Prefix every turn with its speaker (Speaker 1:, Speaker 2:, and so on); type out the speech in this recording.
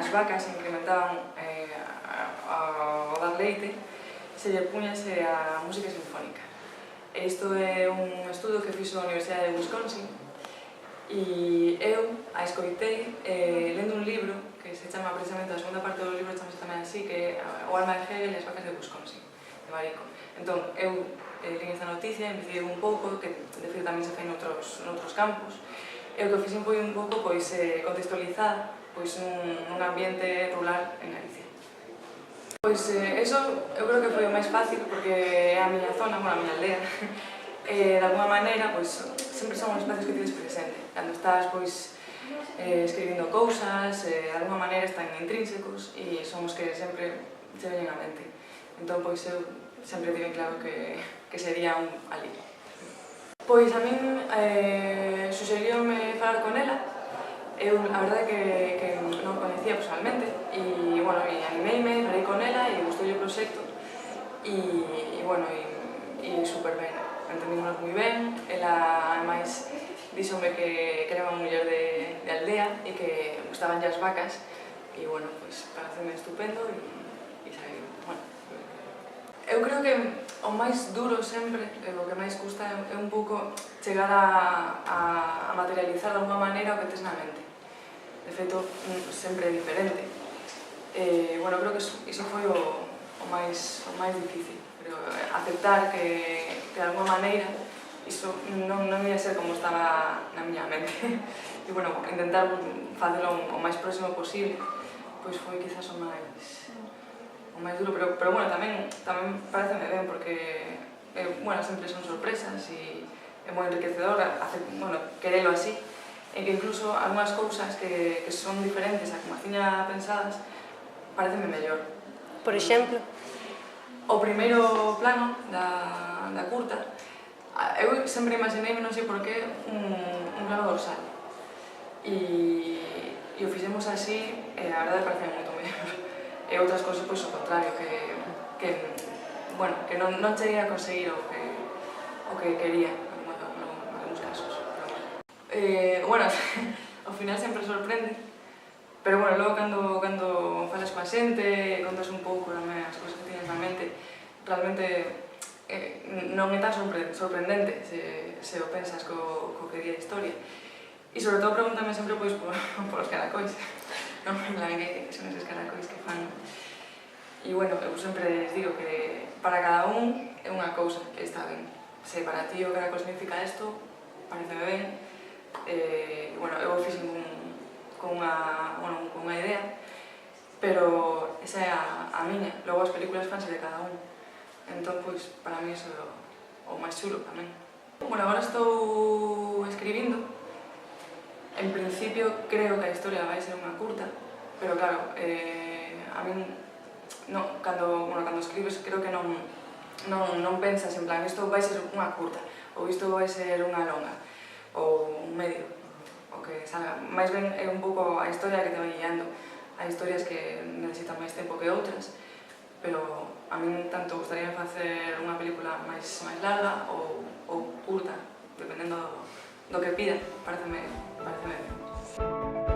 Speaker 1: as vacas incrementaban ao dar leite, se lle puñase a música sinfónica. Isto é un estudo que fixo a Universidade de Wisconsin e eu a escoitei lendo un libro que se chama precisamente, a segunda parte do libro chamase tamén así, que é O alma de Hegel e as vacas de Wisconsin, de Barico. Entón, eu lín esta noticia, investiguei un pouco, que de feito tamén se fai noutros campos, e o que fixen foi un pouco contextualizar nun ambiente rural en Galicia. Eso eu creo que foi o máis fácil porque é a miña zona, a miña aldea, de alguma maneira, sempre son os espacios que tienes presente. Cando estás, escribindo cousas, de alguma maneira están intrínsecos e son os que sempre se veñen á mente. Entón, eu sempre tive claro que sería ali. A min suxeríome falar con ela. Eu, a verdade, que non coñecía personalmente e animeime, falei con ela e gustoulle o proxecto e super ben, entendímonos moi ben. Ela, ademais, díxome que era unha muller de aldea e que gustaban as vacas e, pareceme estupendo e saí, eu creo que o máis duro sempre, o que máis custa é un pouco chegar a materializar de alguma maneira o que tes na mente. De feito, sempre é diferente. Creo que iso foi o máis difícil, pero aceptar que de alguma maneira iso non ia ser como estaba na miña mente e, intentar facelo o máis próximo posible, foi quizás o máis duro, pero tamén pareceme ben porque sempre son sorpresas e é moi enriquecedor querelo así, en que incluso algunhas cousas que son diferentes a como as tiña pensadas pareceme mellor.
Speaker 2: Por exemplo?
Speaker 1: O primeiro plano da curta, eu sempre imaginei, non sei por qué, un plano dorsal e o fixemos así e a verdade pareceme moito mellor. E outras cousas, o contrario, que non cheguei a conseguir o que quería en algúns casos. Ao final sempre sorprende, pero logo cando falas coa xente e contas un pouco as cousas que tienes na mente, realmente non é tan sorprendente se o pensas co que di a historia. E sobre todo pregúntame sempre polos caracois, en plan que son eses caracois que fan. E eu sempre les digo que para cada un é unha cousa que está ben. Se para ti o caracol significa isto, pareceme ben. Eu fixen con unha idea, pero esa é a miña. Logo as películas fanse de cada un. Entón, para mí iso é o máis chulo tamén. Agora estou escribindo. En principio creo que a historia vai ser unha curta, pero claro, a min, cando escribes, creo que non pensas en plan isto vai ser unha curta, ou isto vai ser unha longa, ou un medio, o que salga. Mais ben é un pouco a historia que te vai guiando. Hai historias que necesitan máis tempo que outras, pero a min tanto gustaría facer unha película máis larga ou curta, dependendo do que pida, pareceme ben.